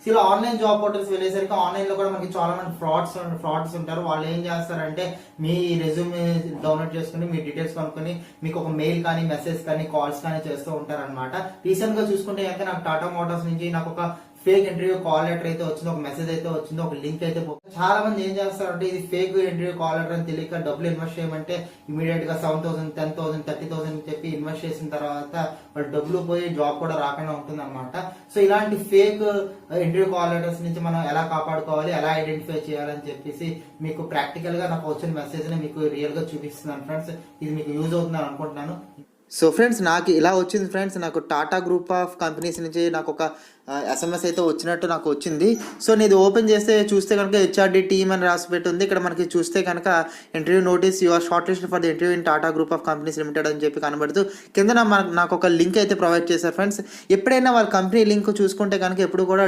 ఇలా online job portals వెళ్ళేసరికి online లో కూడా మనకి చాలా మంది ఫ్రాడ్స్ ఉంటారు. వాళ్ళు ఏం చేస్తారంటే మీ రెజ్యూమ్ డౌన్లోడ్ చేసుకుని మీ డీటెయిల్స్ కనుక్కొని మీకు ఒక మెయిల్ కానీ మెసేజ్ కానీ కాల్స్ కానీ చేస్తూ ఉంటారు అనమాట. రీసెంట్ గా చూసుకుంటే కనుక నాకు టాటా మోటార్స్ నుంచి నాకు ఒక ఫేక్ ఇంటర్వ్యూ కాల్ లెటర్ అయితే వచ్చింది, ఒక మెసేజ్ అయితే వచ్చింది, ఒక లింక్ అయితే చాలా మంది ఏం చేస్తారంటే ఇది ఫేక్ ఇంటర్వ్యూ కాల్ లెటర్ అని తెలియక డబ్బులు ఇన్వెస్ట్ చేయమంటే ఇమీడియట్ గా 7,000, 10,000, 30,000 చెప్పి ఇన్వెస్ట్ చేసిన తర్వాత వాళ్ళు డబ్బులు పోయి జాబ్ కూడా రాకుండా ఉంటుంది అనమాట. సో ఇలాంటి ఫేక్ ఇంటర్వ్యూ కాల్ లెటర్స్ నుంచి మనం ఎలా కాపాడుకోవాలి, ఎలా ఐడెంటిఫై చేయాలని చెప్పేసి మీకు ప్రాక్టికల్ గా నాకు వచ్చిన మెసేజ్ ని మీకు రియల్ గా చూపిస్తున్నాను ఫ్రెండ్స్. ఇది మీకు యూజ్ అవుతుందని అనుకుంటున్నాను. సో ఫ్రెండ్స్ నాకు ఇలా వచ్చింది ఫ్రెండ్స్, నాకు టాటా గ్రూప్ ఆఫ్ కంపెనీస్ నుంచి నాకు ఒక ఎస్ఎంఎస్ అయితే వచ్చినట్టు నాకు వచ్చింది. సో నేను ఓపెన్ చేస్తే చూస్తే కనుక హెచ్ఆర్డి టీమ్ అని రాసి పెట్టి ఉంది. ఇక్కడ మనకి చూస్తే కనుక interview notice you are shortlist for the interview in Tata group of companies limited అని చెప్పి కనబడుతూ కింద నాకు ఒక లింక్ అయితే ప్రొవైడ్ చేశారు ఫ్రెండ్స్. ఎప్పుడైనా వాళ్ళ కంపెనీ లింక్ చూసుకుంటే కనుక ఎప్పుడు కూడా